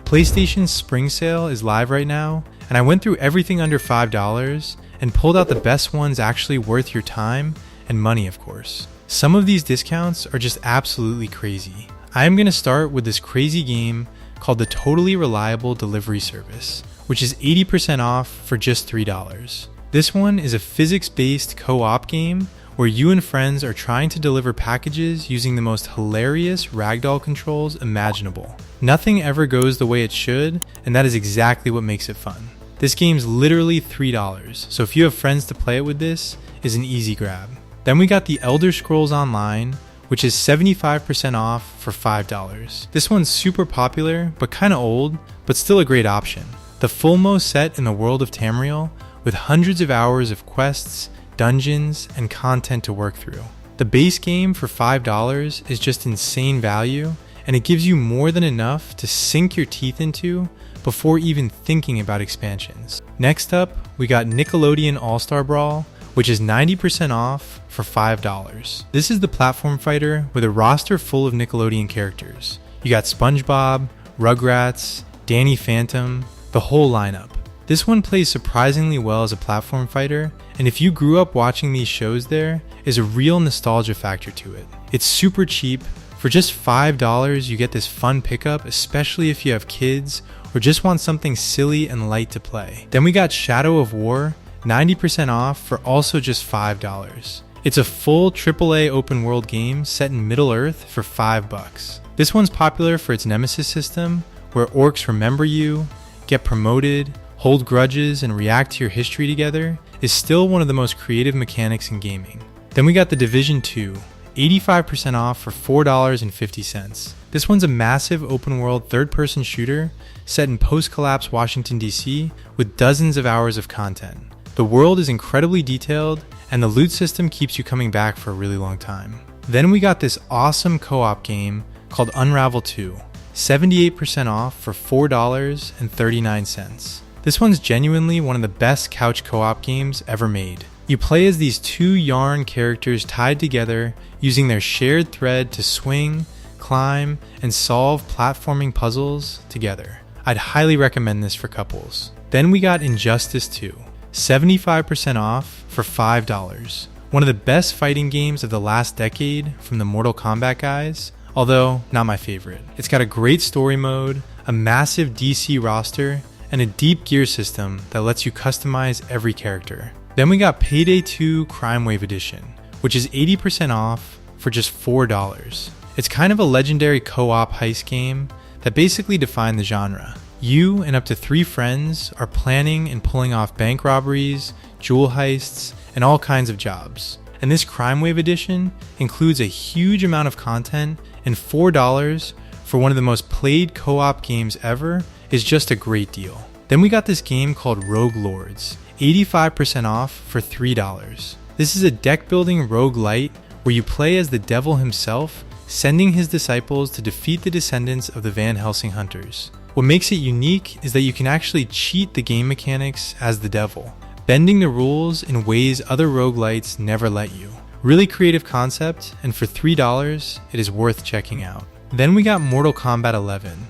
PlayStation Spring Sale is live right now, and I went through everything under $5 and pulled out the best ones actually worth your time and money, of course. Some of these discounts are just absolutely crazy. I am going to start with this crazy game called the Totally Reliable Delivery Service, which is 80% off for just $3. This one is a physics-based co-op game where you and friends are trying to deliver packages using the most hilarious ragdoll controls imaginable. Nothing ever goes the way it should, and that is exactly what makes it fun. This game's literally $3, so if you have friends to play it with, this is an easy grab. Then we got the Elder Scrolls Online, which is 75% off for $5. This one's super popular, but kinda old, but still a great option. The full-mo set in the world of Tamriel, with hundreds of hours of quests, dungeons, and content to work through. The base game for $5 is just insane value, and it gives you more than enough to sink your teeth into before even thinking about expansions. Next up, we got Nickelodeon All-Star Brawl, which is 90% off for $5. This is the platform fighter with a roster full of Nickelodeon characters. You got SpongeBob, Rugrats, Danny Phantom, the whole lineup. This one plays surprisingly well as a platform fighter, and if you grew up watching these shows, there is a real nostalgia factor to it. It's super cheap. For just $5, you get this fun pickup, especially if you have kids or just want something silly and light to play. Then we got Shadow of War, 90% off for also just $5. It's a full AAA open world game set in Middle-earth for $5. This one's popular for its Nemesis system, where orcs remember you, get promoted, hold grudges, and react to your history together, is still one of the most creative mechanics in gaming. Then we got The Division 2, 85% off for $4.50. This one's a massive open-world third-person shooter set in post-collapse Washington, D.C. with dozens of hours of content. The world is incredibly detailed, and the loot system keeps you coming back for a really long time. Then we got this awesome co-op game called Unravel 2, 78% off for $4.39. This one's genuinely one of the best couch co-op games ever made. You play as these two yarn characters tied together using their shared thread to swing, climb, and solve platforming puzzles together. I'd highly recommend this for couples. Then we got Injustice 2, 75% off for $5. One of the best fighting games of the last decade from the Mortal Kombat guys, although not my favorite. It's got a great story mode, a massive DC roster, and a deep gear system that lets you customize every character. Then we got Payday 2 Crimewave Edition, which is 80% off for just $4. It's kind of a legendary co-op heist game that basically defined the genre. You and up to 3 friends are planning and pulling off bank robberies, jewel heists, and all kinds of jobs. And this Crimewave Edition includes a huge amount of content, and $4 for one of the most played co-op games ever is just a great deal. Then we got this game called Rogue Lords, 85% off for $3. This is a deck building roguelite where you play as the devil himself, sending his disciples to defeat the descendants of the Van Helsing hunters. What makes it unique is that you can actually cheat the game mechanics as the devil, bending the rules in ways other roguelites never let you. Really creative concept, and for $3, it is worth checking out. Then we got Mortal Kombat 11,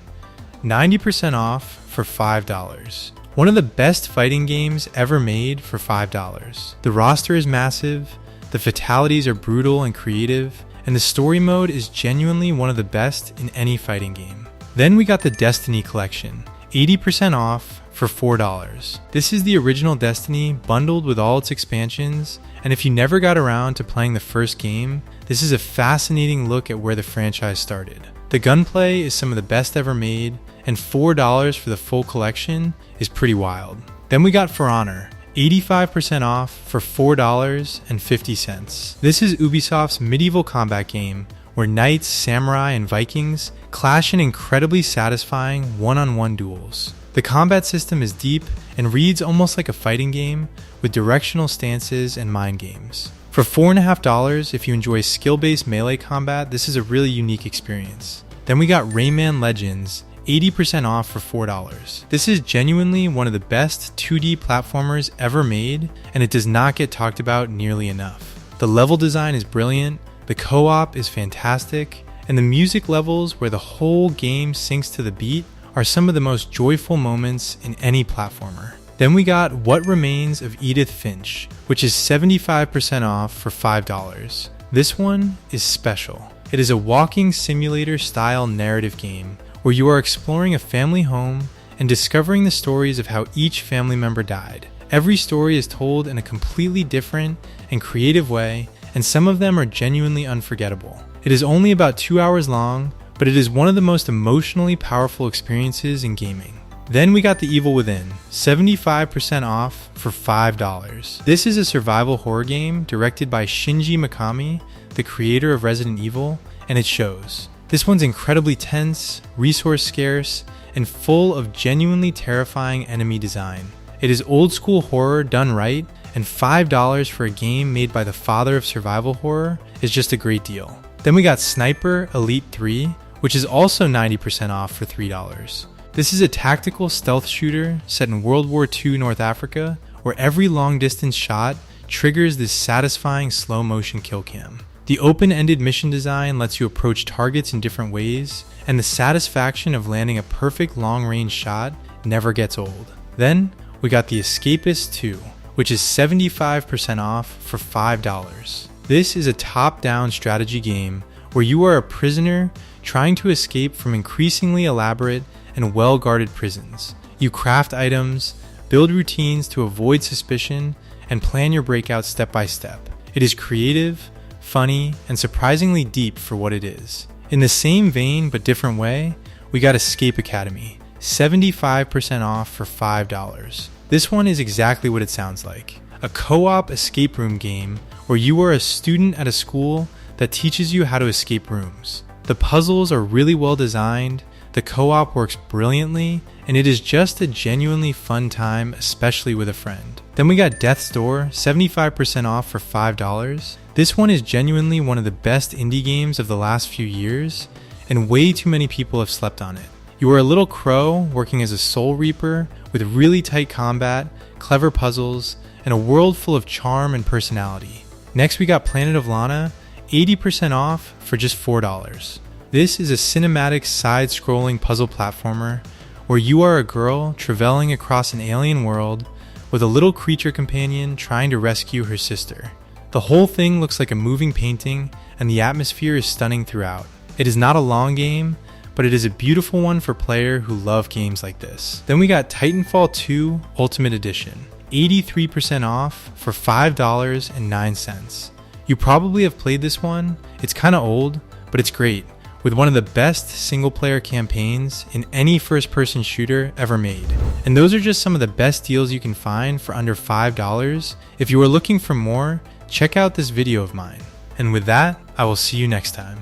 90% off for $5. One of the best fighting games ever made for $5. The roster is massive, the fatalities are brutal and creative, and the story mode is genuinely one of the best in any fighting game. Then we got the Destiny Collection, 80% off for $4. This is the original Destiny bundled with all its expansions, and if you never got around to playing the first game, this is a fascinating look at where the franchise started. The gunplay is some of the best ever made, and $4 for the full collection is pretty wild. Then we got For Honor, 85% off for $4.50. This is Ubisoft's medieval combat game where knights, samurai, and Vikings clash in incredibly satisfying one-on-one duels. The combat system is deep and reads almost like a fighting game with directional stances and mind games. For $4.50, if you enjoy skill-based melee combat, this is a really unique experience. Then we got Rayman Legends, 80% off for $4. This is genuinely one of the best 2D platformers ever made, and it does not get talked about nearly enough. The level design is brilliant, the co-op is fantastic, and the music levels where the whole game syncs to the beat are some of the most joyful moments in any platformer. Then we got What Remains of Edith Finch, which is 75% off for $5. This one is special. It is a walking simulator style narrative game where you are exploring a family home and discovering the stories of how each family member died. Every story is told in a completely different and creative way, and some of them are genuinely unforgettable. It is only about 2 hours long, but it is one of the most emotionally powerful experiences in gaming. Then we got The Evil Within, 75% off for $5. This is a survival horror game directed by Shinji Mikami, the creator of Resident Evil, and it shows. This one's incredibly tense, resource scarce, and full of genuinely terrifying enemy design. It is old school horror done right, and $5 for a game made by the father of survival horror is just a great deal. Then we got Sniper Elite 3, which is also 90% off for $3. This is a tactical stealth shooter set in World War II North Africa, where every long-distance shot triggers this satisfying slow-motion kill cam. The open-ended mission design lets you approach targets in different ways, and the satisfaction of landing a perfect long-range shot never gets old. Then, we got the Escapists 2, which is 75% off for $5. This is a top-down strategy game where you are a prisoner trying to escape from increasingly elaborate and well-guarded prisons. You craft items, build routines to avoid suspicion, and plan your breakout step by step. It is creative, funny, and surprisingly deep for what it is. In the same vein but different way, we got Escape Academy, 75% off for $5. This one is exactly what it sounds like. A co-op escape room game where you are a student at a school that teaches you how to escape rooms. The puzzles are really well designed, the co-op works brilliantly, and it is just a genuinely fun time, especially with a friend. Then we got Death's Door, 75% off for $5. This one is genuinely one of the best indie games of the last few years, and way too many people have slept on it. You are a little crow working as a soul reaper with really tight combat, clever puzzles, and a world full of charm and personality. Next we got Planet of Lana, 80% off for just $4. This is a cinematic side-scrolling puzzle platformer where you are a girl traveling across an alien world with a little creature companion trying to rescue her sister. The whole thing looks like a moving painting, and the atmosphere is stunning throughout. It is not a long game, but it is a beautiful one for players who love games like this. Then we got Titanfall 2 Ultimate Edition, 83% off for $5.09. You probably have played this one. It's kinda old, but it's great, with one of the best single-player campaigns in any first-person shooter ever made. And those are just some of the best deals you can find for under $5. If you are looking for more, check out this video of mine. And with that, I will see you next time.